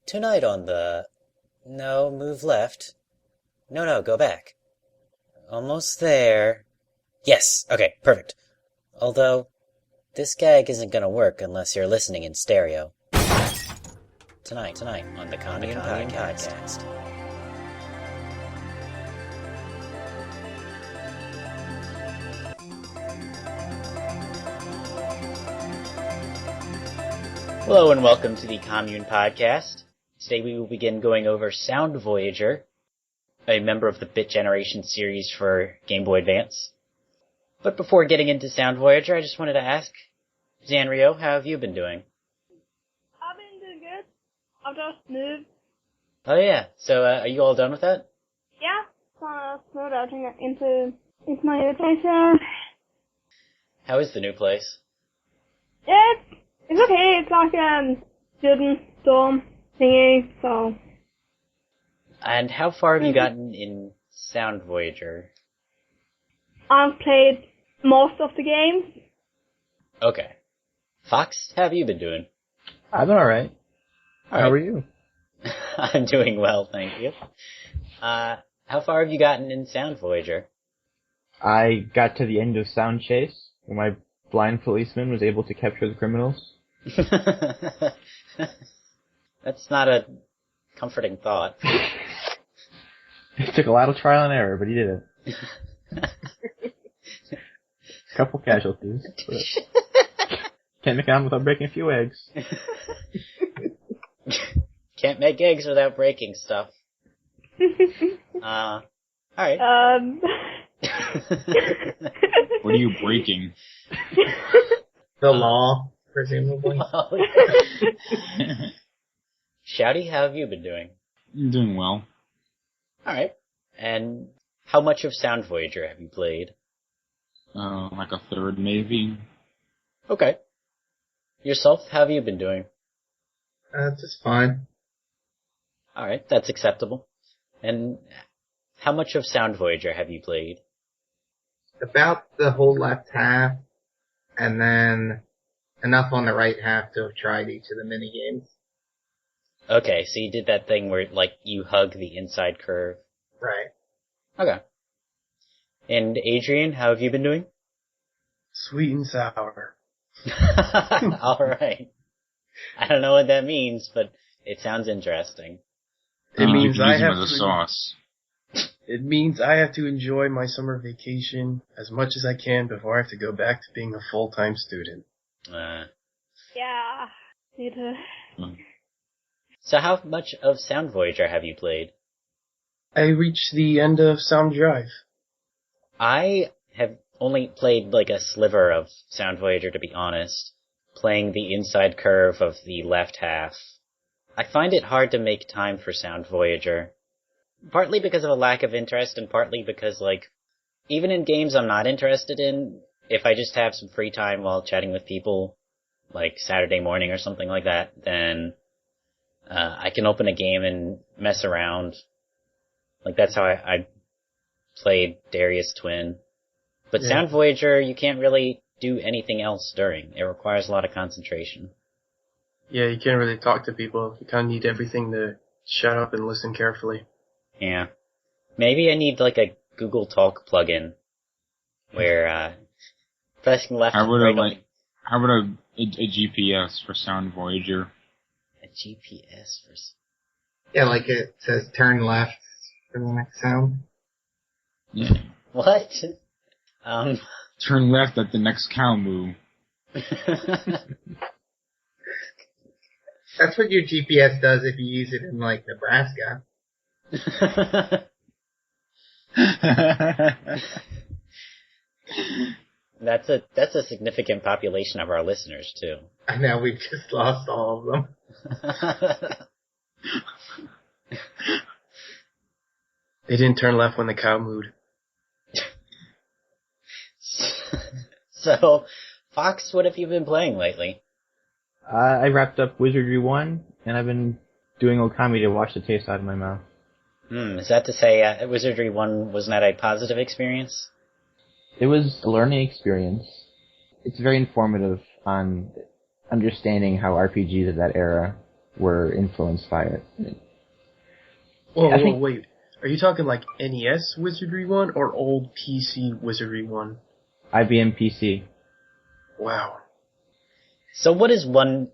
Tonight on the... No, move left. No, go back. Almost there. Yes, okay, perfect. Although, this gag isn't gonna work unless you're listening in stereo. Tonight on the Commune Podcast. Hello and welcome to the Commune Podcast. Today we will begin going over Soundvoyager, a member of the Bit Generation series for Game Boy Advance. But before getting into Soundvoyager, I just wanted to ask, Zanrio, how have you been doing? I've been doing good. I've just moved. Oh yeah, so are you all done with that? Yeah, so I moved out into my new place here. How is the new place? It's okay. It's like student dorm thingy, so. And how far have you gotten in Soundvoyager? I've played most of the games. Okay. Fox, how have you been doing? I've been alright. How are you? I'm doing well, thank you. How far have you gotten in Soundvoyager? I got to the end of Sound Chase, where my blind policeman was able to capture the criminals. That's not a comforting thought. It took a lot of trial and error, but he did it. Couple casualties. But can't make it on without breaking a few eggs. Can't make eggs without breaking stuff. Alright. What are you breaking? The law, presumably. Shouty, how have you been doing? I'm doing well. Alright. And how much of Soundvoyager have you played? Like a third, maybe. Okay. Yourself, how have you been doing? Just fine. Alright, that's acceptable. And how much of Soundvoyager have you played? About the whole left half, and then enough on the right half to have tried each of the mini games. Okay, so you did that thing where, like, you hug the inside curve. Right. Okay. And Adrian, how have you been doing? Sweet and sour. Alright. I don't know what that means, but it sounds interesting. It means I have to. Sauce. It means I have to enjoy my summer vacation as much as I can before I have to go back to being a full-time student. Yeah, me too. So how much of Soundvoyager have you played? I reached the end of Sound Drive. I have only played like a sliver of Soundvoyager, to be honest, playing the inside curve of the left half. I find it hard to make time for Soundvoyager. Partly because of a lack of interest, and partly because, like, even in games I'm not interested in, if I just have some free time while chatting with people, like Saturday morning or something like that, then I can open a game and mess around. Like, that's how I played Darius Twin. But yeah. Soundvoyager, you can't really do anything else during. It requires a lot of concentration. Yeah, you can't really talk to people. You kind of need everything to shut up and listen carefully. Yeah. Maybe I need, like, a Google Talk plugin where pressing left and right. How about a GPS for Soundvoyager? A GPS for... Yeah, like it says turn left for the next sound. Yeah. What? Turn left at the next cow moo. That's what your GPS does if you use it in, like, Nebraska. That's a significant population of our listeners too. I know, we've just lost all of them. They didn't turn left when the cow mooed. So, Fox, what have you been playing lately? I wrapped up Wizardry 1, and I've been doing Okami to wash the taste out of my mouth. Is that to say Wizardry 1 was not a positive experience? It was a learning experience. It's very informative on understanding how RPGs of that era were influenced by it. Whoa, wait. Are you talking like NES Wizardry 1 or old PC Wizardry 1? IBM PC. Wow. So what is one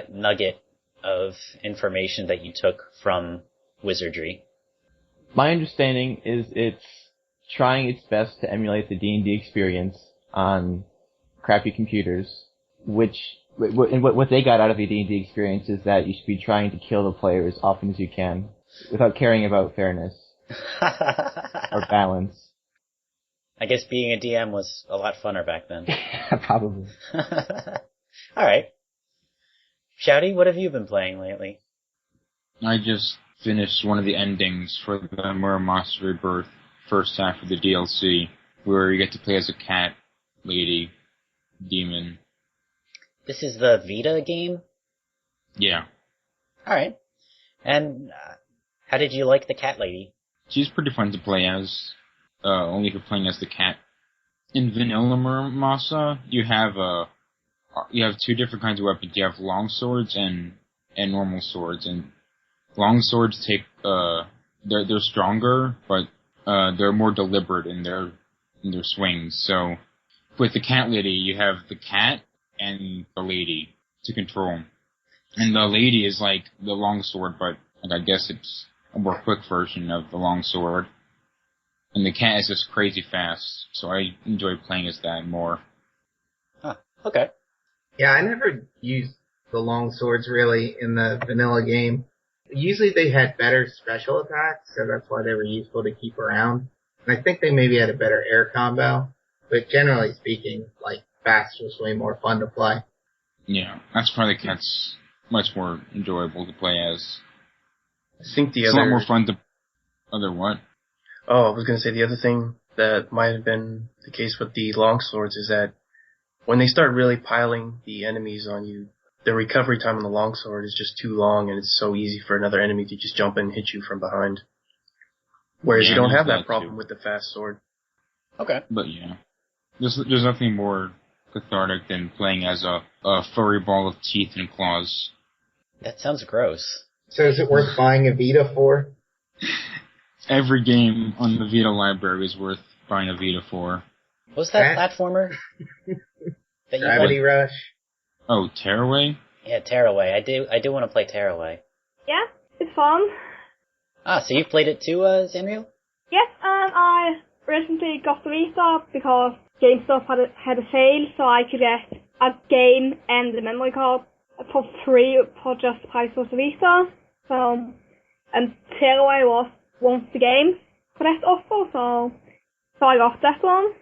nugget of information that you took from Wizardry? My understanding is it's trying its best to emulate the D&D experience on crappy computers, which what they got out of the D&D experience is that you should be trying to kill the player as often as you can without caring about fairness or balance. I guess being a DM was a lot funner back then. Probably. Alright. Shouty, what have you been playing lately? I just finished one of the endings for the Muramasa Rebirth first half of the DLC, where you get to play as a cat, lady, demon. This is the Vita game? Yeah. Alright. And how did you like the cat lady? She's pretty fun to play as, only if you're playing as the cat. In Vanilla Muramasa, you have two different kinds of weapons. You have long swords and normal swords, and long swords take they're stronger, but they're more deliberate in their swings. So with the cat lady, you have the cat and the lady to control. And the lady is like the long sword, but I guess it's a more quick version of the long sword. And the cat is just crazy fast, so I enjoy playing as that more. Huh, okay. Yeah, I never used the long swords really in the vanilla game. Usually they had better special attacks, so that's why they were useful to keep around. And I think they maybe had a better air combo, but generally speaking, like, fast was way more fun to play. Yeah, that's why the cat's much more enjoyable to play as. I think It's a lot more fun to... Other what? Oh, I was going to say the other thing that might have been the case with the longswords is that when they start really piling the enemies on you, the recovery time on the longsword is just too long, and it's so easy for another enemy to just jump in and hit you from behind. Whereas you don't have that problem with the fast sword. Okay. But yeah, there's nothing more cathartic than playing as a furry ball of teeth and claws. That sounds gross. So is it worth buying a Vita for? Every game on the Vita library is worth buying a Vita for. What was that platformer? That Gravity Rush? Oh, Tearaway? Yeah, Tearaway. I do want to play Tearaway. Yeah, it's fun. Ah, so you've played it too, Samuel? Yes, I recently got the Vita because GameStop had a sale, so I could get a game and the memory card for free for just the price of the Vita. So, and Tearaway was one of the games for that offer, so I got that one.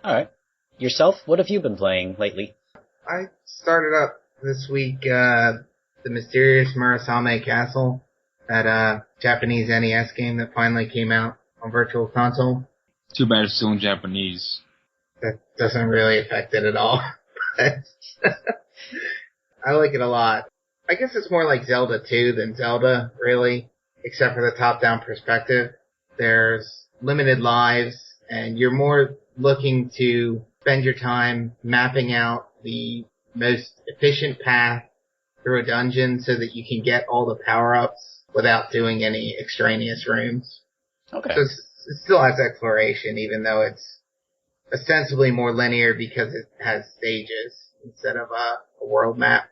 Alright. Yourself, what have you been playing lately? I started up this week, the Mysterious Murasame Castle, that Japanese NES game that finally came out on Virtual Console. Too bad it's still in Japanese. That doesn't really affect it at all. I like it a lot. I guess it's more like Zelda 2 than Zelda, really, except for the top-down perspective. There's limited lives, and you're more looking to spend your time mapping out the most efficient path through a dungeon so that you can get all the power-ups without doing any extraneous rooms. Okay. So it still has exploration, even though it's ostensibly more linear because it has stages instead of a world map.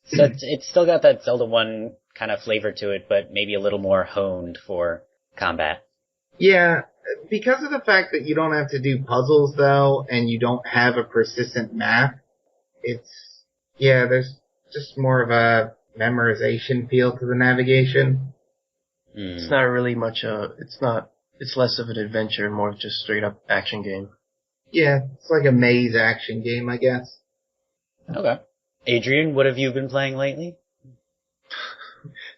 So it's still got that Zelda 1 kind of flavor to it, but maybe a little more honed for combat. Yeah, because of the fact that you don't have to do puzzles, though, and you don't have a persistent map, there's just more of a memorization feel to the navigation. It's not really much it's less of an adventure and more of just straight up action game. Yeah, it's like a maze action game, I guess. Okay. Adrian, what have you been playing lately?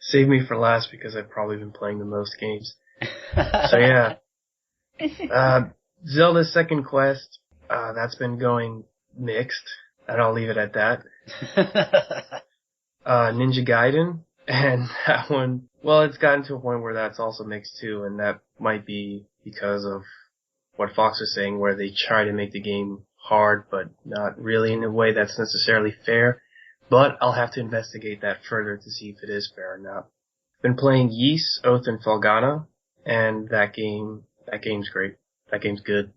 Save me for last because I've probably been playing the most games. So yeah. Zelda's Second Quest, that's been going mixed, and I'll leave it at that. Ninja Gaiden, and that one, well, it's gotten to a point where that's also mixed too, and that might be because of what Fox was saying, where they try to make the game hard, but not really in a way that's necessarily fair. But I'll have to investigate that further to see if it is fair or not. Been playing Ys, Oath, and Felghana, and that game's great. That game's good.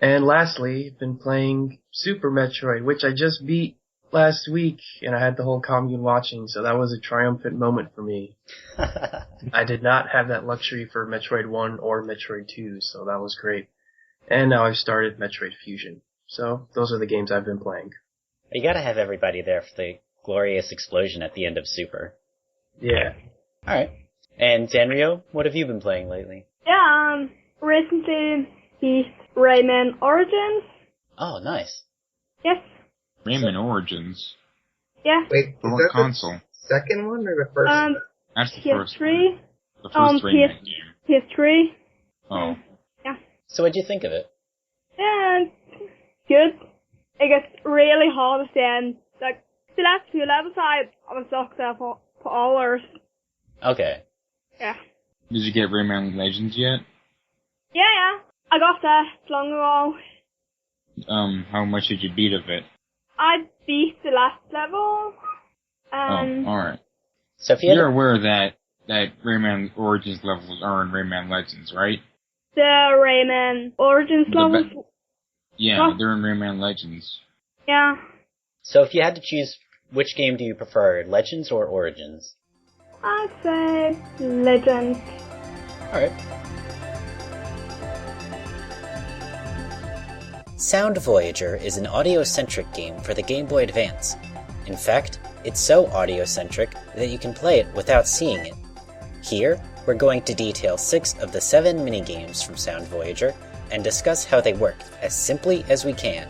And lastly, been playing Super Metroid, which I just beat last week, and I had the whole commune watching, so that was a triumphant moment for me. I did not have that luxury for Metroid 1 or Metroid 2, so that was great. And now I've started Metroid Fusion. So, those are the games I've been playing. You gotta have everybody there for the glorious explosion at the end of Super. Yeah. Alright. And Sanrio, what have you been playing lately? Yeah, recently beat Rayman Origins. Oh, nice. Yes. Rayman Origins. Yeah. Wait, For is what that console? the second one or the first one? That's the first one. PS3. The first Rayman game. PS3. Oh. Yeah. So what'd you think of it? And good. It gets really hard at the end. Like, the last few levels I was stuck there for hours. Okay. Yeah. Did you get Rayman Legends yet? Yeah. I got that long ago. How much did you beat of it? I beat the last level. Oh, alright. So if you You're aware that Rayman Origins levels are in Rayman Legends, right? The Rayman Origins levels. Yeah, they're in Rayman Legends. Yeah. So if you had to choose, which game do you prefer, Legends or Origins? I'd say Legends. Alright. Soundvoyager is an audio-centric game for the Game Boy Advance. In fact, it's so audio-centric that you can play it without seeing it. Here, we're going to detail 6 of the 7 minigames from Soundvoyager and discuss how they work as simply as we can.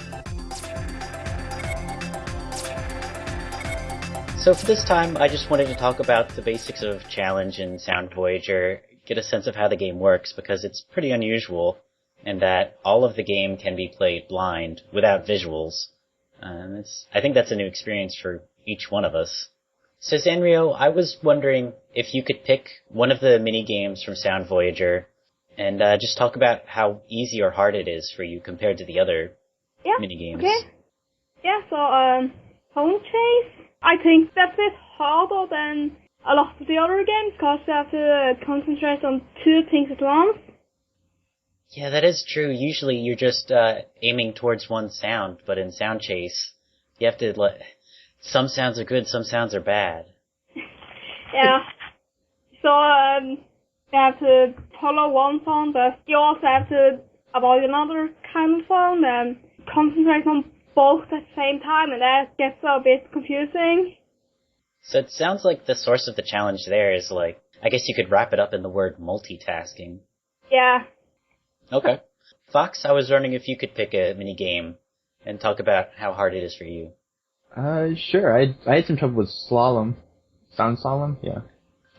So for this time, I just wanted to talk about the basics of Challenge and Soundvoyager, get a sense of how the game works because it's pretty unusual, and that all of the game can be played blind, without visuals. I think that's a new experience for each one of us. So Sanrio, I was wondering if you could pick one of the mini-games from Soundvoyager and just talk about how easy or hard it is for you compared to the other mini-games. Okay. Yeah, so, Home Chase, I think that's a bit harder than a lot of the other games because you have to concentrate on 2 things at once. Yeah, that is true. Usually you're just aiming towards one sound, but in Sound Chase, you have to some sounds are good, some sounds are bad. Yeah. So, you have to follow one sound, but you also have to avoid another kind of sound and concentrate on both at the same time, and that gets a bit confusing. So it sounds like the source of the challenge there is I guess you could wrap it up in the word multitasking. Yeah. Okay. Fox, I was wondering if you could pick a mini game and talk about how hard it is for you. Sure. I had some trouble with slalom. Sound slalom? Yeah.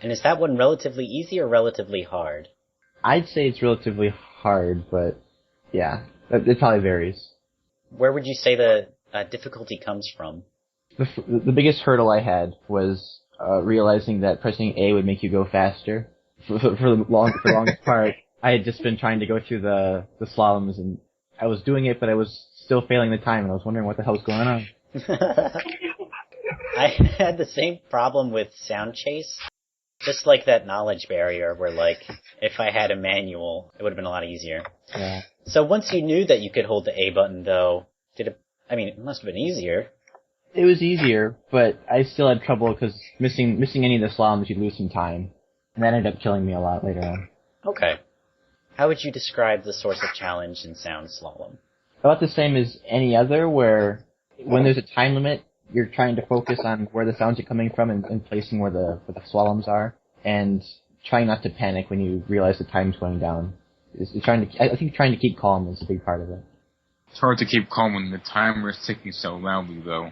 And is that one relatively easy or relatively hard? I'd say it's relatively hard, but yeah, it probably varies. Where would you say the difficulty comes from? The biggest hurdle I had was realizing that pressing A would make you go faster. For the longest part, I had just been trying to go through the slaloms, and I was doing it, but I was still failing the time, and I was wondering what the hell's going on. I had the same problem with Sound Chase. Just like that knowledge barrier where, if I had a manual, it would have been a lot easier. Yeah. So once you knew that you could hold the A button, though, it must have been easier. It was easier, but I still had trouble because missing any of the slaloms, you'd lose some time. And that ended up killing me a lot later on. Okay. How would you describe the source of challenge in Sound Slalom? About the same as any other, where when there's a time limit, you're trying to focus on where the sounds are coming from and placing where the slaloms are, and trying not to panic when you realize the time's going down. I think trying to keep calm is a big part of it. It's hard to keep calm when the timer is ticking so loudly, though.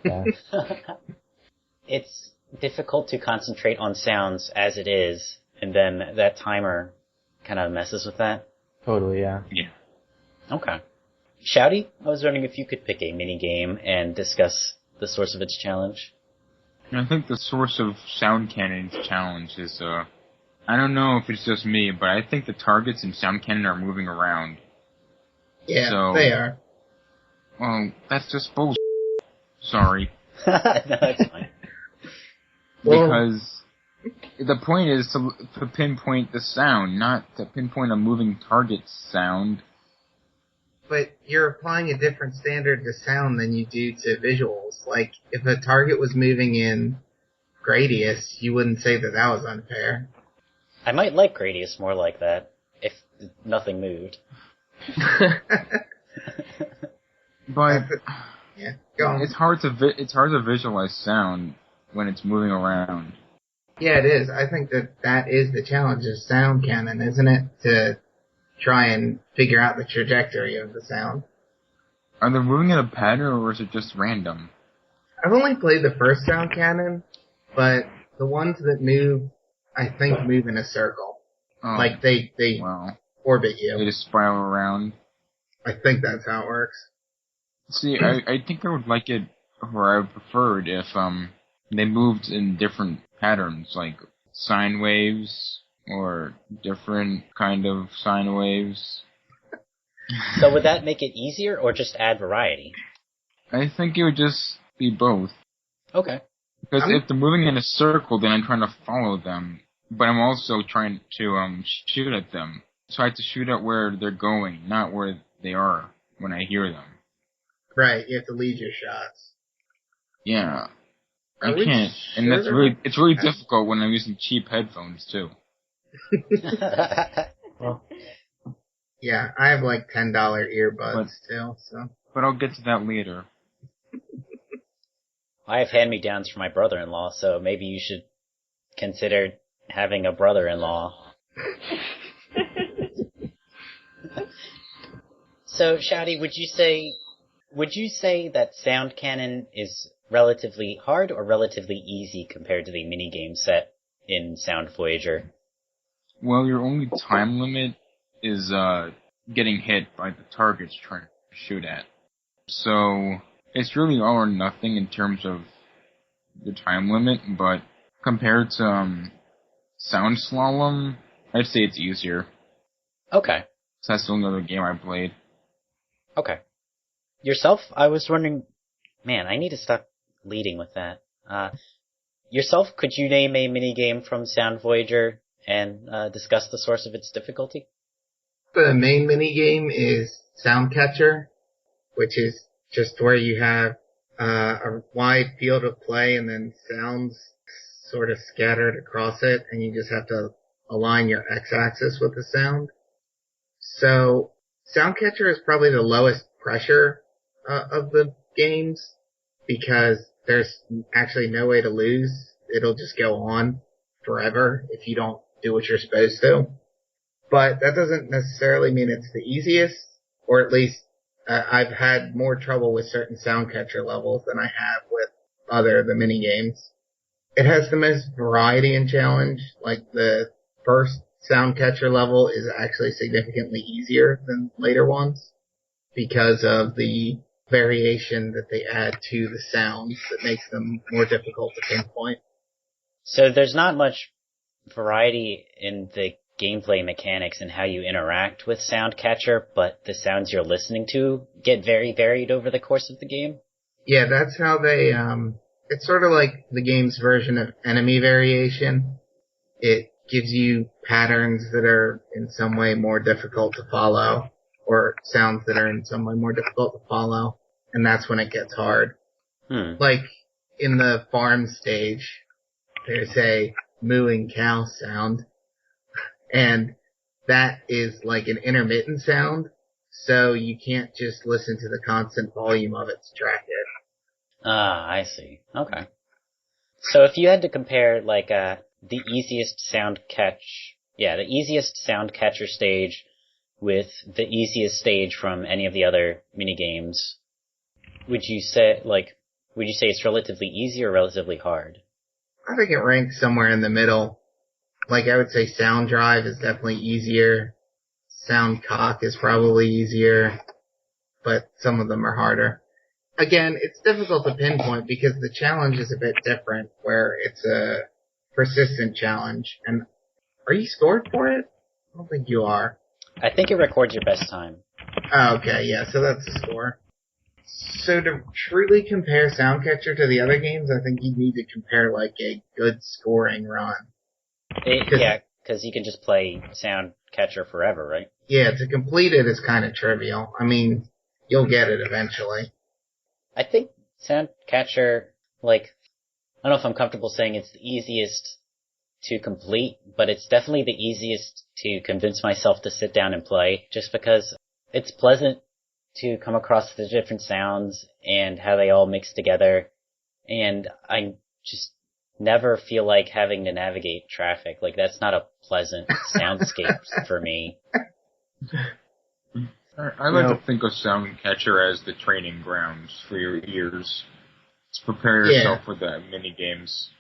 Yeah. It's difficult to concentrate on sounds as it is, and then that timer kind of messes with that. Totally, yeah. Yeah. Okay. Shouty, I was wondering if you could pick a mini-game and discuss the source of its challenge. I think the source of Sound Cannon's challenge is, I don't know if it's just me, but I think the targets in Sound Cannon are moving around. Yeah, so, they are. Well, that's just bullshit. Sorry. No, it's fine. Because the point is to pinpoint the sound, not to pinpoint a moving target's sound. But you're applying a different standard to sound than you do to visuals. Like, if a target was moving in Gradius, you wouldn't say that was unfair. I might like Gradius more like that, if nothing moved. But yeah, go on. it's hard to visualize sound when it's moving around. Yeah, it is. I think that is the challenge of sound canon, isn't it? To try and figure out the trajectory of the sound. Are they moving in a pattern, or is it just random? I've only played the first sound canon, but the ones that move, I think, move in a circle. Oh, like they orbit you. They just spiral around. I think that's how it works. See, I think I would like it, or I would prefer it if they moved in different patterns, like sine waves or different kind of sine waves. So would that make it easier, or just add variety? I think it would just be both. Okay. Because if they're moving in a circle, then I'm trying to follow them, but I'm also trying to shoot at them. So I have to shoot at where they're going, not where they are when I hear them. Right, you have to lead your shots. Yeah. I Are we can't, and sure it's really difficult when I'm using cheap headphones too. Well, yeah, I have like $10 earbuds still, so. But I'll get to that later. I have hand-me-downs from my brother-in-law, so maybe you should consider having a brother-in-law. So, Shouty, would you say that sound canon is relatively hard or relatively easy compared to the minigame set in Soundvoyager? Well, your only time limit is getting hit by the targets trying to shoot at. So it's really all or nothing in terms of the time limit, but compared to Sound Slalom, I'd say it's easier. Okay. So that's the only other game I played. Okay. Yourself, I was wondering, man, I need to stop leading with that. Yourself, could you name a minigame from Soundvoyager and discuss the source of its difficulty? The main minigame is Soundcatcher, which is just where you have a wide field of play and then sounds sort of scattered across it, and you just have to align your x-axis with the sound. So Soundcatcher is probably the lowest pressure of the games, because there's actually no way to lose. It'll just go on forever if you don't do what you're supposed to. But that doesn't necessarily mean it's the easiest, or at least I've had more trouble with certain Soundcatcher levels than I have with the mini games. It has the most variety and challenge. Like, the first Soundcatcher level is actually significantly easier than later ones because of the variation that they add to the sounds that makes them more difficult to pinpoint. So there's not much variety in the gameplay mechanics and how you interact with Soundcatcher, but the sounds you're listening to get very varied over the course of the game? Yeah, that's how they, it's sort of like the game's version of enemy variation. It gives you patterns that are in some way more difficult to follow, or sounds that are in some way more difficult to follow, and that's when it gets hard. Like, in the farm stage, there's a mooing cow sound, and that is like an intermittent sound, so you can't just listen to the constant volume of it to track it. Ah, I see. Okay. So if you had to compare, like, the easiest Soundcatcher stage with the easiest stage from any of the other minigames, would you say it's relatively easy or relatively hard? I think it ranks somewhere in the middle. Like, I would say Sound Drive is definitely easier. Sound Cock is probably easier, but some of them are harder. Again, it's difficult to pinpoint because the challenge is a bit different, where it's a persistent challenge. And are you scored for it? I don't think you are. I think it records your best time. Oh, okay, yeah, so that's the score. So to truly compare Soundcatcher to the other games, I think you'd need to compare like a good scoring run. Yeah, because you can just play Soundcatcher forever, right? Yeah, to complete it is kind of trivial. I mean, you'll get it eventually. I think Soundcatcher, like, I don't know if I'm comfortable saying it's the easiest to complete, but it's definitely the easiest to convince myself to sit down and play, just because it's pleasant to come across the different sounds and how they all mix together, and I just never feel like having to navigate traffic. Like, that's not a pleasant soundscape for me. I like to think of Soundcatcher as the training grounds for your ears. To prepare yourself for the mini games.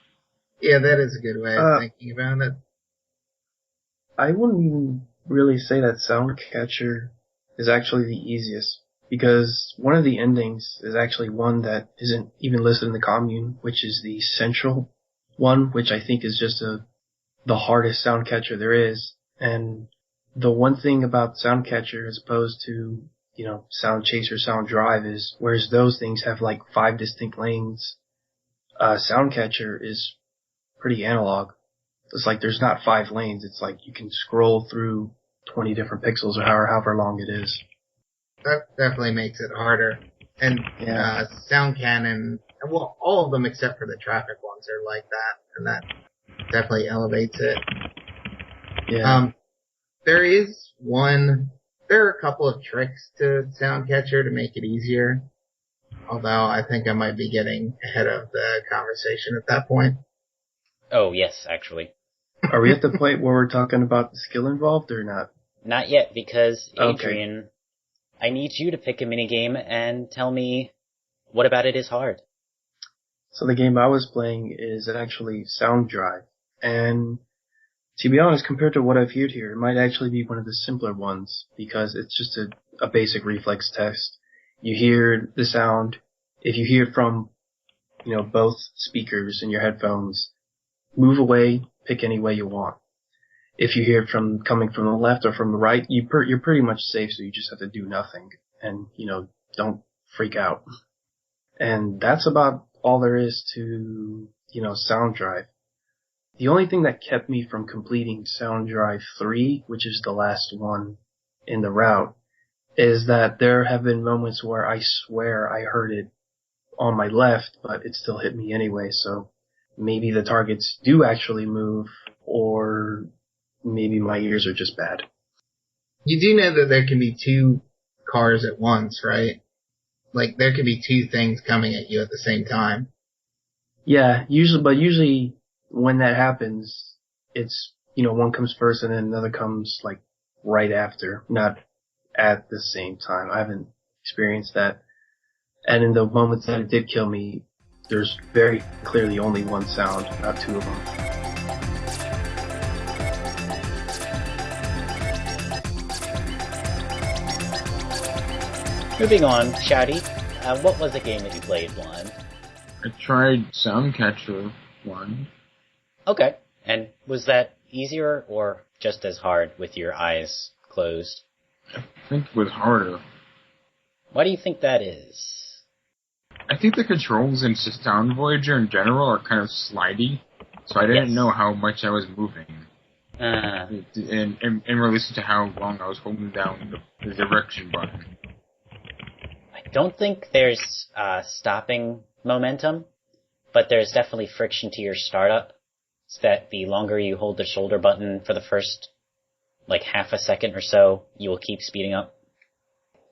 Yeah, that is a good way of thinking about it. I wouldn't even really say that Soundcatcher is actually the easiest, because one of the endings is actually one that isn't even listed in the Commune, which is the central one, which I think is just the hardest Soundcatcher there is. And the one thing about Soundcatcher as opposed to, Sound Chaser, Sound Drive is, whereas those things have like 5 distinct lanes, Soundcatcher is pretty analog. It's like there's not 5 lanes. It's like you can scroll through 20 different pixels or however long it is. That definitely makes it harder. And Sound Cannon, well, all of them except for the traffic ones are like that, and that definitely elevates it. Yeah. There are a couple of tricks to Soundcatcher to make it easier, although I think I might be getting ahead of the conversation at that point. Oh, yes, actually. Are we at the point where we're talking about the skill involved or not? Not yet, because, Adrian, I need you to pick a minigame and tell me what about it is hard. So the game I was playing is actually Sound Drive, and to be honest, compared to what I've heard here, it might actually be one of the simpler ones, because it's just a basic reflex test. You hear the sound. If you hear it from, both speakers in your headphones, move away, pick any way you want. If you hear it coming from the left or from the right, you're pretty much safe, so you just have to do nothing. And, don't freak out. And that's about all there is to, Sound Drive. The only thing that kept me from completing Sound Drive 3, which is the last one in the route, is that there have been moments where I swear I heard it on my left, but it still hit me anyway, so maybe the targets do actually move, or maybe my ears are just bad. You do know that there can be 2 cars at once, right? Like, there could be 2 things coming at you at the same time. Yeah, usually when that happens, it's, one comes first and then another comes, like, right after, not at the same time. I haven't experienced that. And in the moments that it did kill me, there's very clearly only one sound, not 2 of them. Moving on, Shouty, what was the game that you played, Blind? I tried Soundcatcher 1. Okay. And was that easier or just as hard with your eyes closed? I think it was harder. Why do you think that is? I think the controls in Soundvoyager in general are kind of slidey, so I didn't know how much I was moving. In relation to how long I was holding down the direction button. I don't think there's stopping momentum, but there's definitely friction to your startup. So that the longer you hold the shoulder button for the first, half a second or so, you will keep speeding up.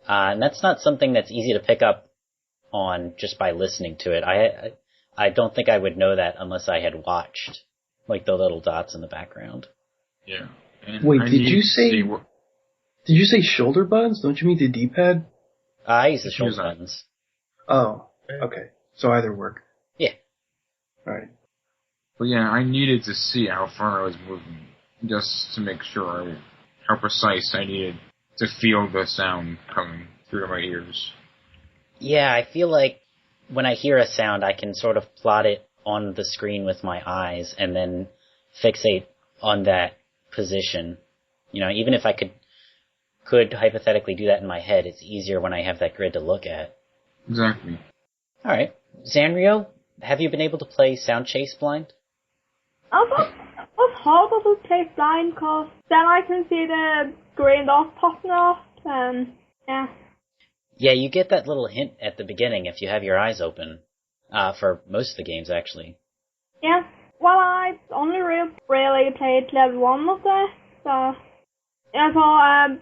And that's not something that's easy to pick up on just by listening to it. I don't think I would know that unless I had watched, the little dots in the background. Yeah. Wait, did you say shoulder buttons? Don't you mean the D-pad? I use the shoulder buttons. Oh, okay. So either work. Yeah. Alright. But yeah, I needed to see how far I was moving, just to make sure how precise I needed to feel the sound coming through my ears. Yeah, I feel like when I hear a sound, I can sort of plot it on the screen with my eyes and then fixate on that position. Even if I could hypothetically do that in my head, it's easier when I have that grid to look at. Exactly. Alright. Zanrio, have you been able to play Sound Chase blind? I thought it was harder to play blind because then I can see the green dot popping up and yeah. Yeah, you get that little hint at the beginning if you have your eyes open. For most of the games, actually. Yeah. Well, I only really played level 1 of this, so yeah, so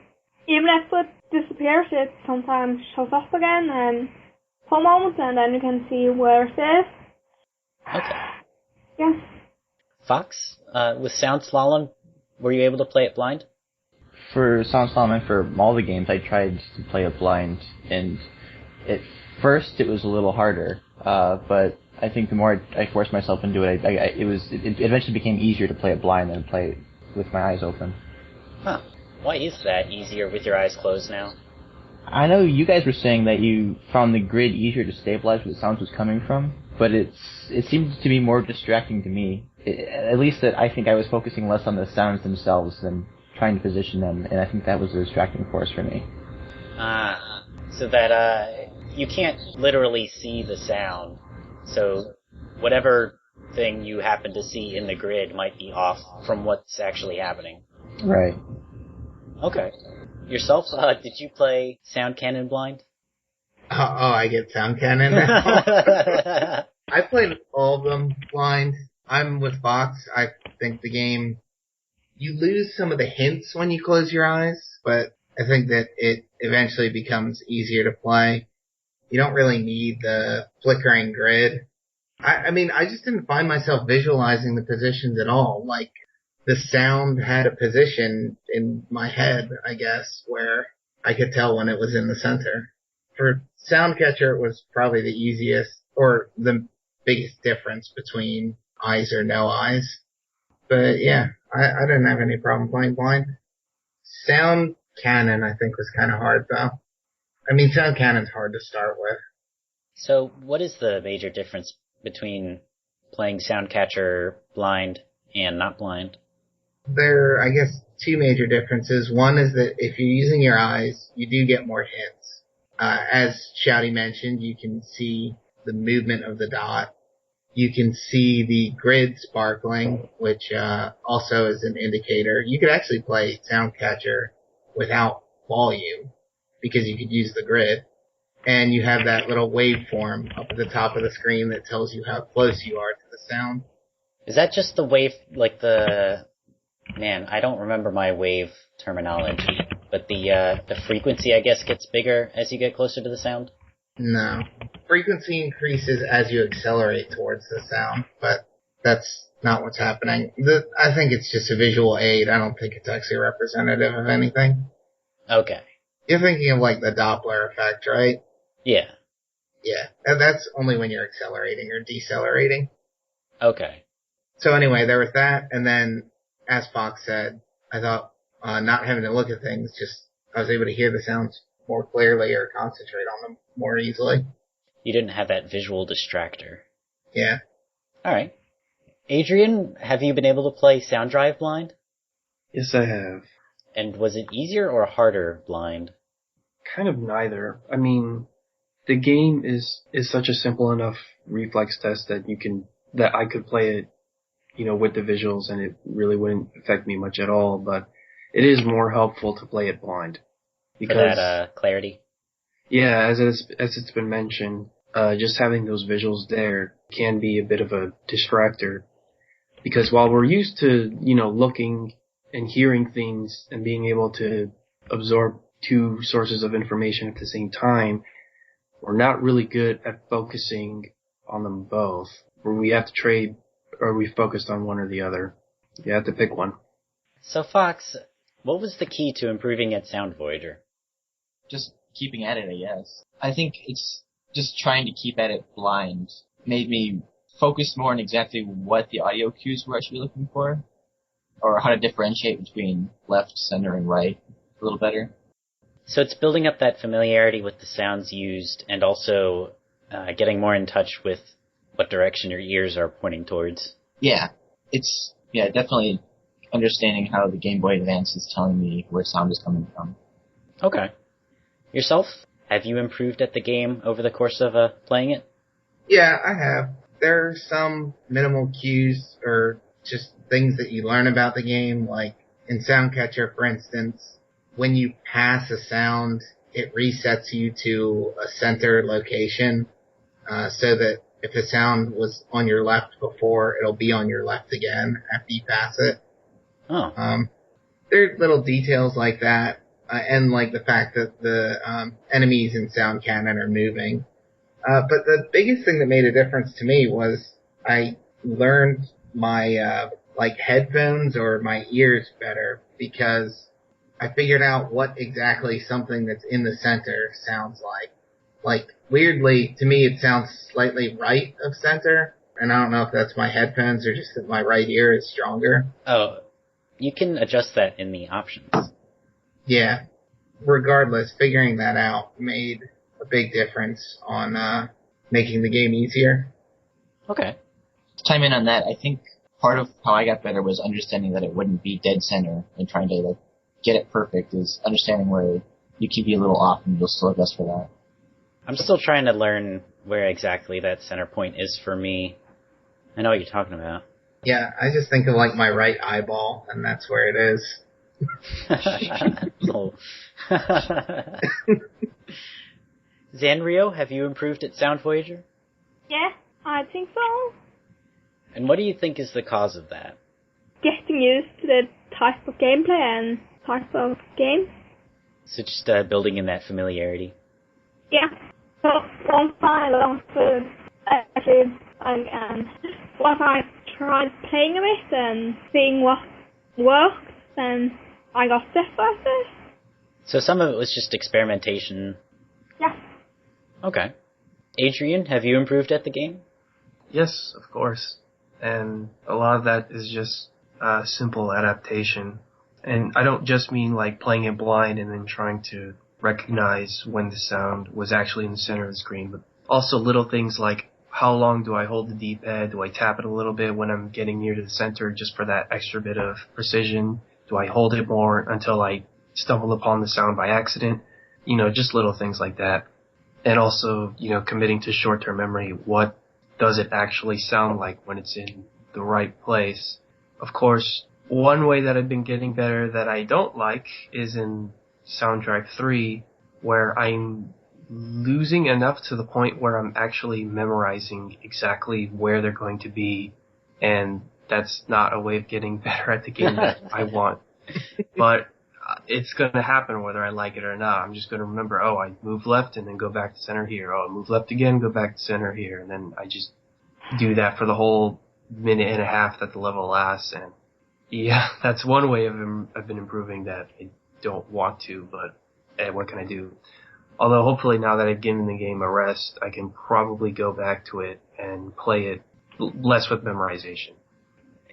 even if it disappears, it sometimes shows up again and for a moment, and then you can see where it is. Okay. Yeah. Fox, with Sound Slalom, were you able to play it blind? For Sound Slalom and for all the games, I tried to play it blind, and at first it was a little harder, but I think the more I forced myself into it, it eventually became easier to play it blind than to play it with my eyes open. Huh. Why is that easier with your eyes closed now? I know you guys were saying that you found the grid easier to stabilize where the sound was coming from, but it seemed to be more distracting to me. At least that I think I was focusing less on the sounds themselves than trying to position them, and I think that was a distracting force for me. So that, you can't literally see the sound. So whatever thing you happen to see in the grid might be off from what's actually happening. Right. Okay. Yourself, did you play Sound Cannon blind? Oh, I get Sound Cannon now. I played all of them blind. I'm with Fox. I think the game, you lose some of the hints when you close your eyes, but I think that it eventually becomes easier to play. You don't really need the flickering grid. I mean, I just didn't find myself visualizing the positions at all. Like, the sound had a position in my head, I guess, where I could tell when it was in the center. For Soundcatcher, it was probably the easiest, or the biggest difference between eyes or no eyes. But yeah, I didn't have any problem playing blind. Sound Cannon, I think, was kind of hard, though. I mean, Sound Cannon's hard to start with. So what is the major difference between playing Soundcatcher blind and not blind? There are, I guess, two major differences. One is that if you're using your eyes, you do get more hints. As Shouty mentioned, you can see the movement of the dot. You can see the grid sparkling, which also is an indicator. You could actually play Soundcatcher without volume because you could use the grid. And you have that little waveform up at the top of the screen that tells you how close you are to the sound. Is that just the wave, like the... Man, I don't remember my wave terminology, but the frequency, I guess, gets bigger as you get closer to the sound? No. Frequency increases as you accelerate towards the sound, but that's not what's happening. I think it's just a visual aid. I don't think it's actually representative of anything. Okay. You're thinking of like the Doppler effect, right? Yeah. Yeah. And that's only when you're accelerating or decelerating. Okay. So anyway, there was that, and then, as Fox said, I thought not having to look at things, just I was able to hear the sounds more clearly or concentrate on them more easily. You didn't have that visual distractor. Yeah. Alright. Adrian, have you been able to play Sound Drive blind? Yes, I have. And was it easier or harder blind? Kind of neither. I mean, the game is such a simple enough reflex test that I could play it, with the visuals, and it really wouldn't affect me much at all, but it is more helpful to play it blind. Because, for that, clarity? Yeah, as it's been mentioned, just having those visuals there can be a bit of a distractor. Because while we're used to, looking and hearing things and being able to absorb two sources of information at the same time, we're not really good at focusing on them both, where we have to trade, or we focused on one or the other. You have to pick one. So Fox, what was the key to improving at Soundvoyager? Just keeping at it, I guess. I think it's just trying to keep at it blind made me focus more on exactly what the audio cues were actually looking for, or how to differentiate between left, center, and right a little better. So it's building up that familiarity with the sounds used and also getting more in touch with what direction your ears are pointing towards. Yeah, it's definitely understanding how the Game Boy Advance is telling me where sound is coming from. Okay. Yourself, Have you improved at the game over the course of playing it? Yeah, I have. There are some minimal cues or just things that you learn about the game, like in Soundcatcher, for instance, when you pass a sound, it resets you to a center location, so that if the sound was on your left before, it'll be on your left again after you pass it. Oh. There are little details like that, and like the fact that the enemies in Sound Cannon are moving. But the biggest thing that made a difference to me was I learned my like headphones or my ears better, because I figured out what exactly something that's in the center sounds like. Like, weirdly, to me it sounds slightly right of center, and I don't know if that's my headphones or just that my right ear is stronger. Oh, you can adjust that in the options. Yeah. Regardless, figuring that out made a big difference on making the game easier. Okay. To chime in on that, I think part of how I got better was understanding that it wouldn't be dead center and trying to like get it perfect, is understanding where you can be a little off and you'll still adjust for that. I'm still trying to learn where exactly that center point is for me. I know what you're talking about. Yeah, I just think of like my right eyeball, and that's where it is. Oh. Zanrio, have you improved at Soundvoyager? Yeah, I think so. And what do you think is the cause of that? Getting used to the type of gameplay and type of game. So just building in that familiarity. Yeah. So once I learned to actually, once I tried playing a bit and seeing what worked, then I got step by step. So some of it was just experimentation. Yeah. Okay. Adrian, have you improved at the game? Yes, of course. And a lot of that is just simple adaptation. And I don't just mean like playing it blind and then trying to recognize when the sound was actually in the center of the screen, but also little things like how long do I hold the D-pad? Do I tap it a little bit when I'm getting near to the center just for that extra bit of precision? Do I hold it more until I stumble upon the sound by accident? You know, just little things like that. And also, you know, committing to short-term memory. What does it actually sound like when it's in the right place? Of course, one way that I've been getting better that I don't like is in Soundtrack 3, where I'm losing enough to the point where I'm actually memorizing exactly where they're going to be, and that's not a way of getting better at the game that I want. But it's going to happen whether I like it or not. I'm just going to remember, oh, I move left and then go back to center here. Oh, I move left again, go back to center here. And then I just do that for the whole minute and a half that the level lasts. And yeah, that's one way I've been improving that I don't want to, but what can I do? Although hopefully now that I've given the game a rest, I can probably go back to it and play it less with memorization.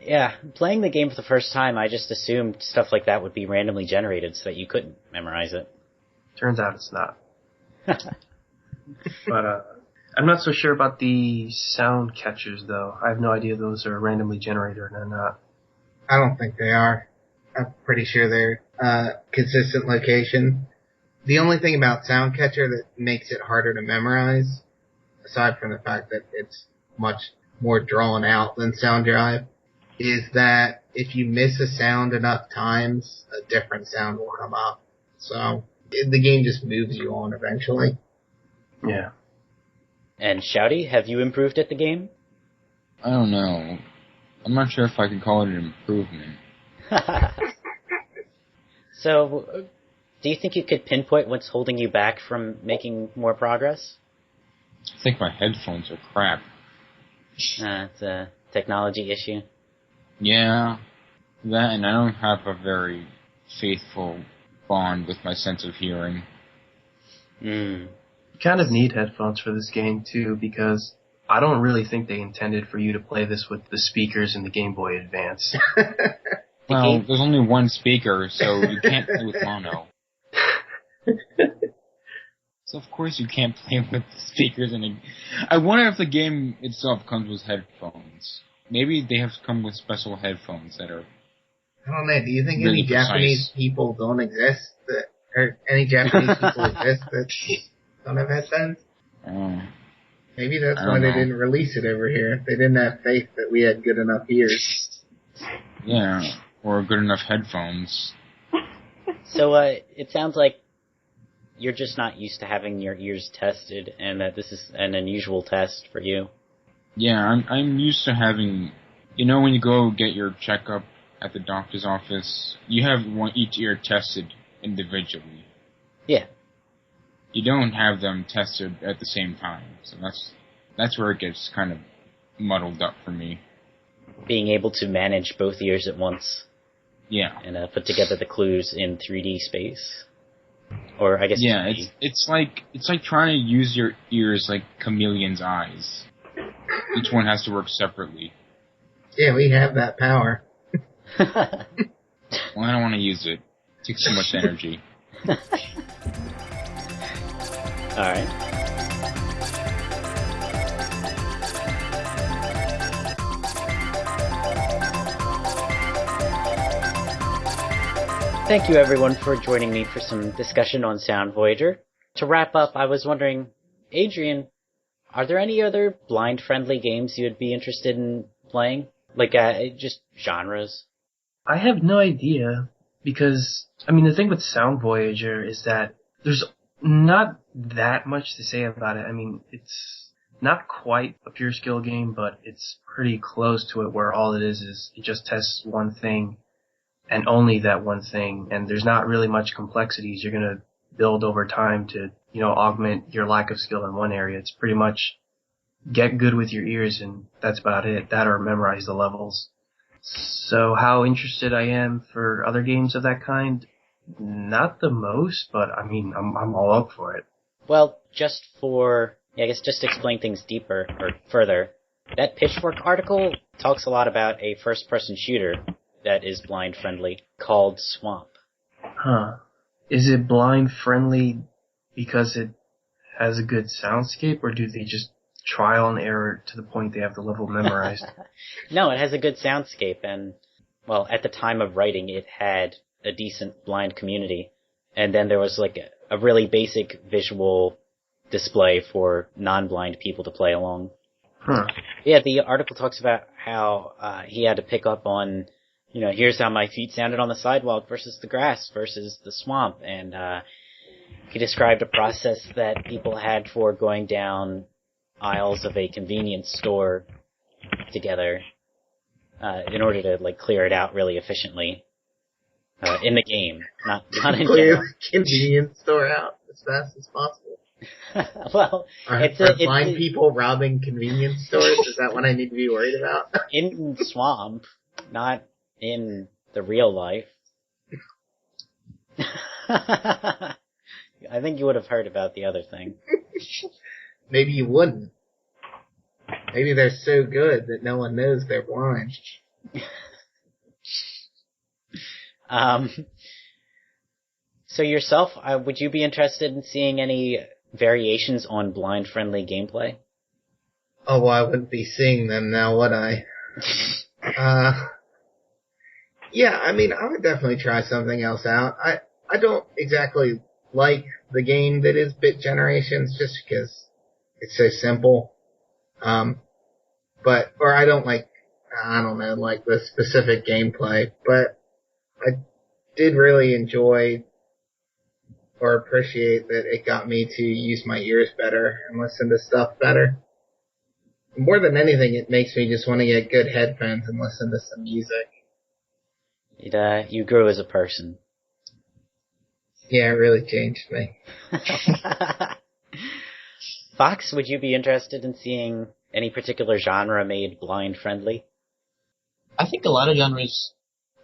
Yeah, playing the game for the first time, I just assumed stuff like that would be randomly generated so that you couldn't memorize it. Turns out it's not. But I'm not so sure about the sound catchers, though. I have no idea if those are randomly generated or not. I don't think they are. I'm pretty sure they're consistent location. The only thing about Soundcatcher that makes it harder to memorize, aside from the fact that it's much more drawn out than Sound Drive, is that if you miss a sound enough times, a different sound will come up. So the game just moves you on eventually. Yeah. And Shouty, have you improved at the game? I don't know. I'm not sure if I can call it an improvement. So, do you think you could pinpoint what's holding you back from making more progress? I think my headphones are crap. It's a technology issue. Yeah, that, and I don't have a very faithful bond with my sense of hearing. You kind of need headphones for this game, too, because I don't really think they intended for you to play this with the speakers in the Game Boy Advance. Well, there's only one speaker, so you can't play with mono. So of course you can't play with the speakers in it. I wonder if the game itself comes with headphones. Maybe they have to come with special headphones that are... I don't know, do you think really any Japanese people don't exist? Or any Japanese people exist that don't have headphones? Oh, Maybe that's I why don't they know. didn't release it over here. They didn't have faith that we had good enough ears. Yeah, or good enough headphones. So, it sounds like you're just not used to having your ears tested, and that this is an unusual test for you. Yeah, I'm used to having, when you go get your checkup at the doctor's office, you have each ear tested individually. Yeah. You don't have them tested at the same time, so that's where it gets kind of muddled up for me. Being able to manage both ears at once. Yeah. And put together the clues in 3D space. Or I guess. Yeah, 2D. it's like trying to use your ears like chameleon's eyes. Each one has to work separately. Yeah, we have that power. Well, I don't want to use it. It takes too much energy. Alright. Thank you everyone for joining me for some discussion on Soundvoyager. To wrap up, I was wondering, Adrian, are there any other blind-friendly games you would be interested in playing? Like, just genres? I have no idea, because, the thing with Soundvoyager is that there's not that much to say about it. It's not quite a pure skill game, but it's pretty close to it, where all it is it just tests one thing, and only that one thing, and there's not really much complexities you're gonna build over time to, augment your lack of skill in one area. It's pretty much get good with your ears, and that's about it. That or memorize the levels. So how interested I am for other games of that kind? Not the most, but I'm all up for it. Well, just to explain things deeper, or further, that Pitchfork article talks a lot about a first-person shooter that is blind-friendly, called Swamp. Huh. Is it blind-friendly because it has a good soundscape, or do they just trial and error to the point they have the level memorized? No, it has a good soundscape, and, well, at the time of writing, it had a decent blind community. And then there was, like, a really basic visual display for non-blind people to play along. Huh. Yeah, the article talks about how he had to pick up on, here's how my feet sounded on the sidewalk versus the grass versus the swamp. And he described a process that people had for going down aisles of a convenience store together in order to, like, clear it out really efficiently in the game, not in Clear general. the convenience store out as fast as possible. Well, Are blind people robbing convenience stores? Is that what I need to be worried about? In Swamp, not in the real life. I think you would have heard about the other thing. Maybe you wouldn't. Maybe they're so good that no one knows they're blind. So yourself, would you be interested in seeing any variations on blind-friendly gameplay? Oh, well, I wouldn't be seeing them now, would I? Yeah, I would definitely try something else out. I don't exactly like the game that is Bit Generations just because it's so simple. Or I don't like the specific gameplay, but I did really enjoy or appreciate that it got me to use my ears better and listen to stuff better. More than anything, it makes me just want to get good headphones and listen to some music. You grew as a person. Yeah, it really changed me. Fox, would you be interested in seeing any particular genre made blind-friendly? I think a lot of genres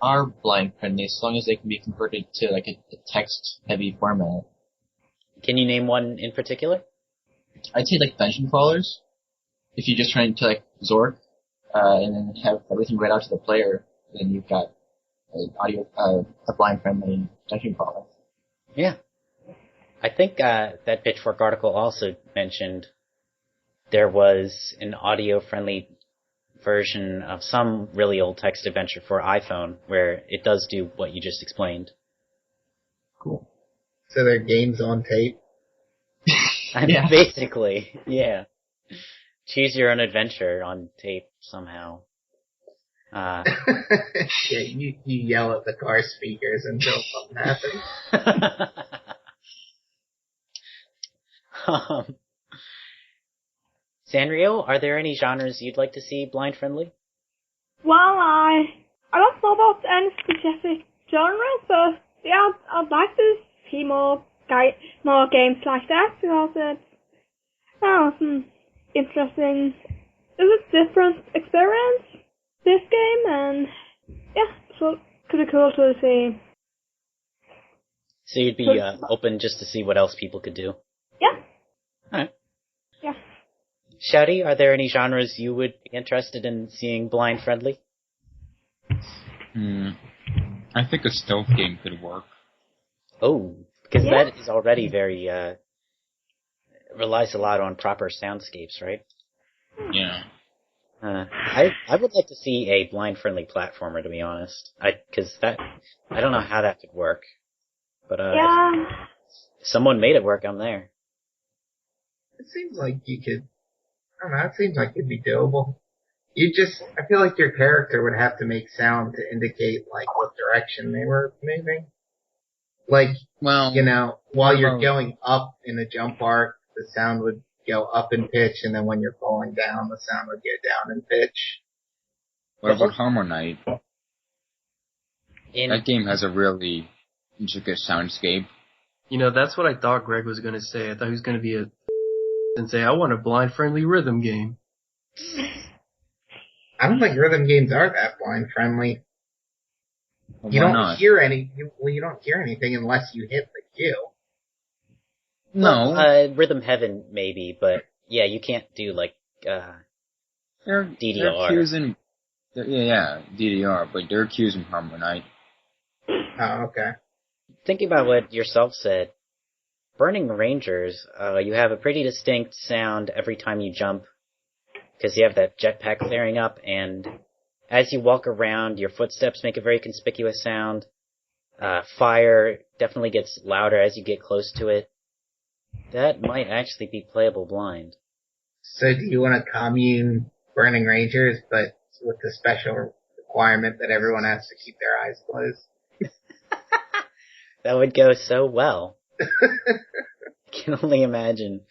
are blind-friendly as long as they can be converted to like a text-heavy format. Can you name one in particular? I'd say like dungeon crawlers. If you're just trying to like Zork, and then have everything read out to the player, then you've got a blind-friendly dungeon crawler. Yeah. I think that Pitchfork article also mentioned there was an audio-friendly version of some really old text adventure for iPhone where it does do what you just explained. Cool. So they're games on tape? Yeah. Basically, yeah. Choose your own adventure on tape somehow. Yeah, you yell at the car speakers until something happens. Sanrio, are there any genres you'd like to see blind friendly? Well, I don't know about any specific genre, but yeah, I'd like to see more games like that because it's interesting. It's a different experience, this game, and yeah, so could be cool to see. So you'd be open just to see what else people could do? Yeah. Alright. Yeah. Shouty, are there any genres you would be interested in seeing blind friendly? I think a stealth game could work. Oh, because that is already very, relies a lot on proper soundscapes, right? Yeah. I would like to see a blind friendly platformer, to be honest. I don't know how that could work. But, Yeah. if someone made it work, I'm there. It seems like you could, I don't know, it seems like it'd be doable. I feel like your character would have to make sound to indicate, like, what direction they were moving. Like, Well, while you're going up in a jump arc, the sound would go up in pitch, and then when you're falling down, the sound would go down in pitch. what about Harmonite? That game has a really intricate soundscape. That's what I thought Greg was going to say. I thought he was going to be and say, I want a blind-friendly rhythm game. I don't think rhythm games are that blind friendly. Well, You why don't not? hear you don't hear anything unless you hit the cue. No. Well, Rhythm Heaven, maybe, but yeah, you can't do, like, There are DDR. cues in, DDR, but there are cues in Harmonite. Oh, okay. Thinking about what yourself said, Burning Rangers, you have a pretty distinct sound every time you jump, because you have that jetpack flaring up, and as you walk around, your footsteps make a very conspicuous sound. Fire definitely gets louder as you get close to it. That might actually be playable blind. So do you want a Commune Burning Rangers, but with the special requirement that everyone has to keep their eyes closed? That would go so well. I can only imagine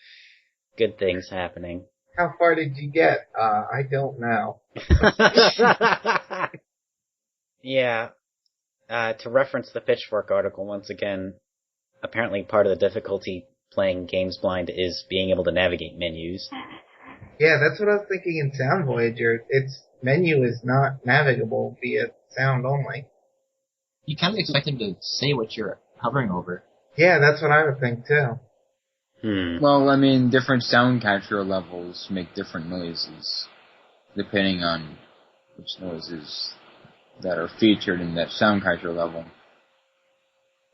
good things happening. How far did you get? I don't know. Yeah. To reference the Pitchfork article once again, apparently part of the difficulty playing games blind is being able to navigate menus. Yeah, that's what I was thinking in Soundvoyager. Its menu is not navigable via sound only. You kind of expect him to say what you're hovering over. Yeah, that's what I would think too. Well, I mean, different sound capture levels make different noises, depending on which noises that are featured in that sound capture level.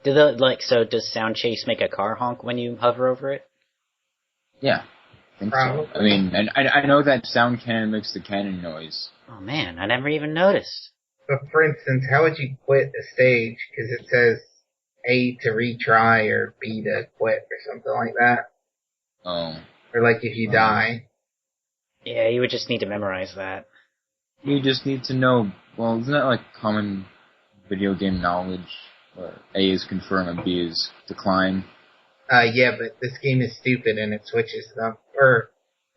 So does Sound Chase make a car honk when you hover over it? Yeah, I think Probably. so. I mean, and I know that sound cannon makes the cannon noise. Oh man, I never even noticed. But for instance, how would you quit a stage? Because it says A to retry or B to quit or something like that. Oh. Or like if you die. Yeah, you would just need to memorize that. You just need to know, well, isn't that like common video game knowledge? Where A is confirm and B is decline? Yeah, but this game is stupid and it switches them. Or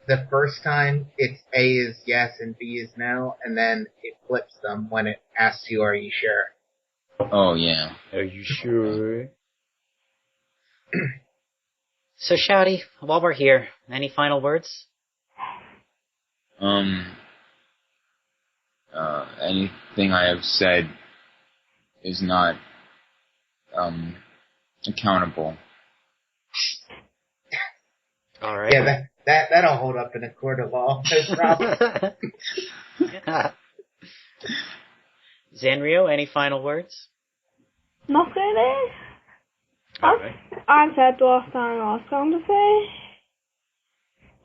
the first time it's A is yes and B is no, and then it flips them when it asks you, are you sure? Oh, yeah. Are you sure? So, Shouty, while we're here, any final words? Anything I have said is not, accountable. Alright. Yeah, that'll hold up in a court of law. No problem. Zanrio, any final words? Not really. Alright. I said what I was going to say.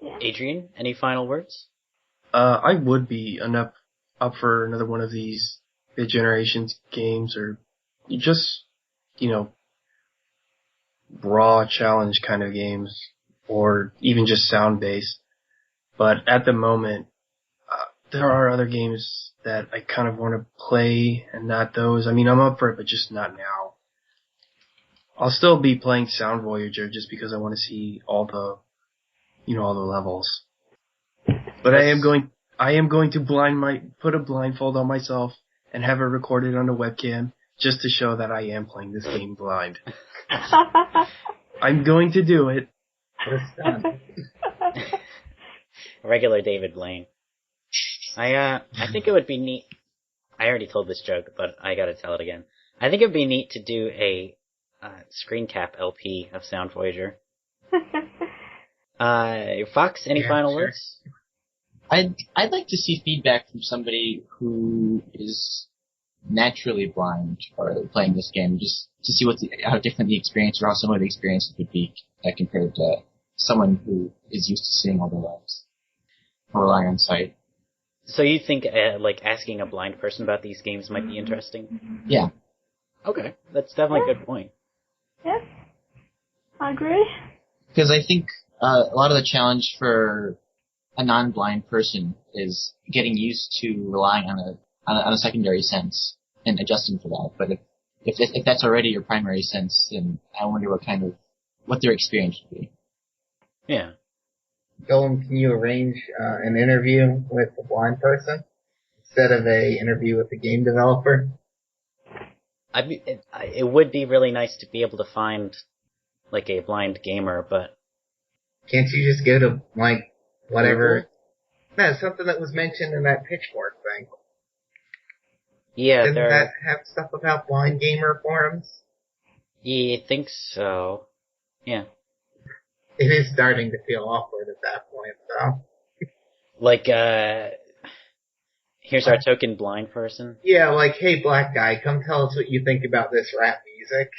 Yeah. Adrian, any final words? I would be up for another one of these mid-generations games, or just, raw challenge kind of games. or even just sound-based. But at the moment, there are other games that I kind of want to play, and not those. I mean, I'm up for it, but just not now. I'll still be playing Soundvoyager just because I want to see all the levels. But I am going to put a blindfold on myself and have it recorded on a webcam just to show that I am playing this game blind. I'm going to do it. Regular David Blaine. I think it would be neat. I already told this joke, but I gotta tell it again. I think it would be neat to do a screen cap LP of Soundvoyager. Fox, any final words? I'd like to see feedback from somebody who is naturally blind or playing this game, just to see how different the experience or how similar the experience would be compared to someone who is used to seeing all their lives or relying on sight. So you think asking a blind person about these games might be interesting? Yeah. Okay, that's definitely a good point. Yes, I agree. Because I think a lot of the challenge for a non-blind person is getting used to relying on a secondary sense and adjusting for that. But if that's already your primary sense, then I wonder what their experience would be. Yeah. Golem, can you arrange an interview with a blind person instead of a interview with the game developer? It would be really nice to be able to find like a blind gamer, but can't you just go to whatever? No, something that was mentioned in that Pitchfork thing. Yeah, doesn't that have stuff about blind gamer forums? Yeah, I think so. Yeah. It is starting to feel awkward at that point, though. Here's our token blind person. Yeah, hey, black guy, come tell us what you think about this rap music.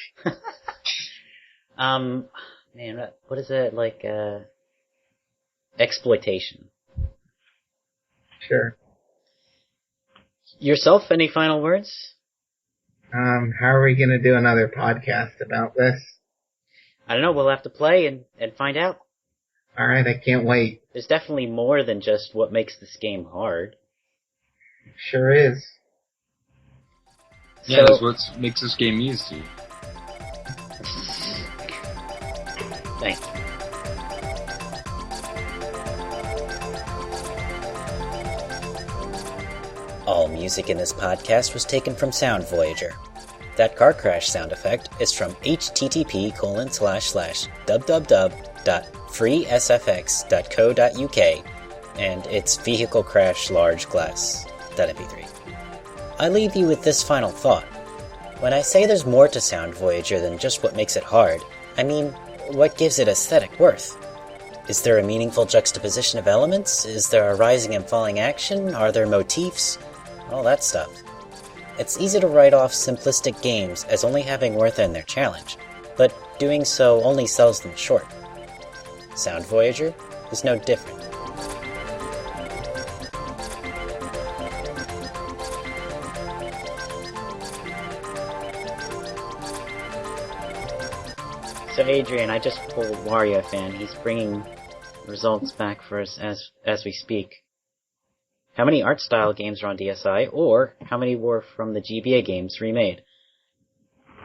Man, what is it, exploitation. Sure. Yourself, any final words? How are we gonna do another podcast about this? I don't know, we'll have to play and find out. Alright, I can't wait. There's definitely more than just what makes this game hard. Sure is. Yeah, that's what makes this game easy. Thanks. All music in this podcast was taken from Soundvoyager. That car crash sound effect is from http://www.freesfx.co.uk and its vehicle crash large glass.mp3. I leave you with this final thought. When I say there's more to Soundvoyager than just what makes it hard, I mean, what gives it aesthetic worth? Is there a meaningful juxtaposition of elements? Is there a rising and falling action? Are there motifs? All that stuff. It's easy to write off simplistic games as only having worth in their challenge, but doing so only sells them short. Soundvoyager is no different. So Adrian, I just pulled Wario fan. He's bringing results back for us as we speak. How many art style games are on DSi, or how many were from the GBA games remade?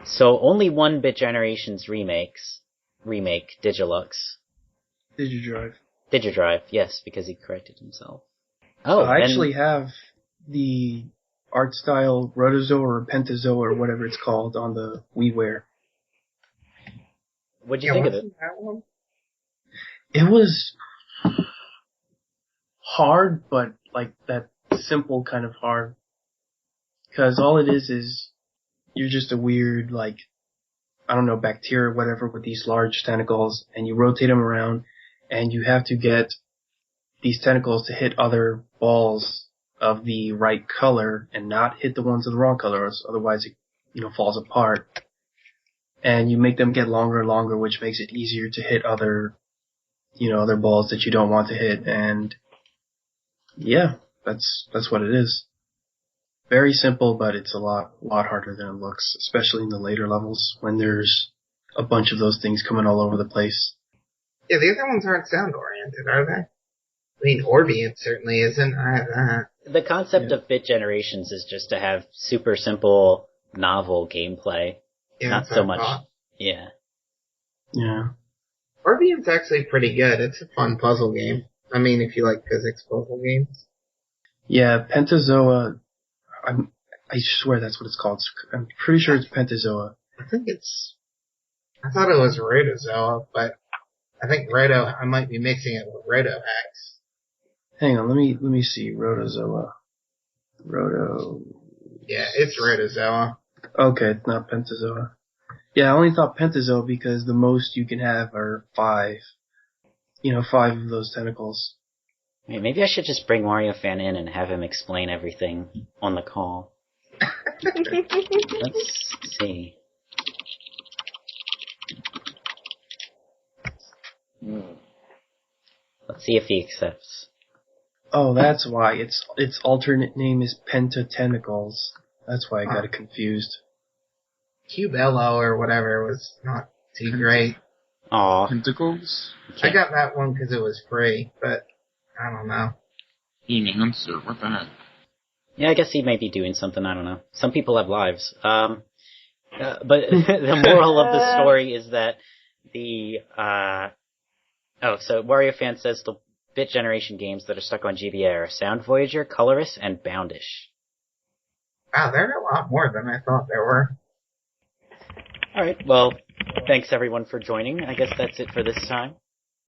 So only 1-Bit Generations remake Digilux. Digidrive, yes, because he corrected himself. Oh, I actually have the art style Rotozoa or Pentazoa or whatever it's called on the WiiWare. What'd you think of it? It was hard, but that simple kind of hard. Because all it is you're just a weird, bacteria or whatever with these large tentacles, and you rotate them around, and you have to get these tentacles to hit other balls of the right color and not hit the ones of the wrong color, otherwise it, falls apart. And you make them get longer and longer, which makes it easier to hit other balls that you don't want to hit. And yeah, that's what it is. Very simple, but it's a lot harder than it looks, especially in the later levels when there's a bunch of those things coming all over the place. Yeah, the other ones aren't sound-oriented, are they? I mean, Orient certainly isn't. I have that. The concept of bit generations is just to have super simple, novel gameplay. Yeah, Not that's so what I much. thought. Yeah. Yeah. Orient's actually pretty good. It's a fun puzzle game. I mean, if you like physics puzzle games. Yeah, Pentazoa. I swear that's what it's called. I'm pretty sure it's Pentazoa. I thought it was Rotozoa, but I think I might be mixing it with Rotohex. Hang on, let me see. Rotozoa. Yeah, it's Rotozoa. Okay, it's not Pentazoa. Yeah, I only thought Pentazoa because the most you can have are 5. 5 of those tentacles. Wait, maybe I should just bring Wario Fan in and have him explain everything on the call. Let's see. Let's see if he accepts. Oh, that's why. Its alternate name is Pentatentacles. That's why I got it confused. Cubello or whatever was not too great. Aw. Tentacles? I got that one because it was free, but I don't know. Enhancer, what the heck? Yeah, I guess he may be doing something, I don't know. Some people have lives. But the moral of the story is that so Wario Fan says the bit generation games that are stuck on GBA are Soundvoyager, Colorus, and Boundish. Wow, there are a lot more than I thought there were. Alright, well, thanks everyone for joining. I guess that's it for this time.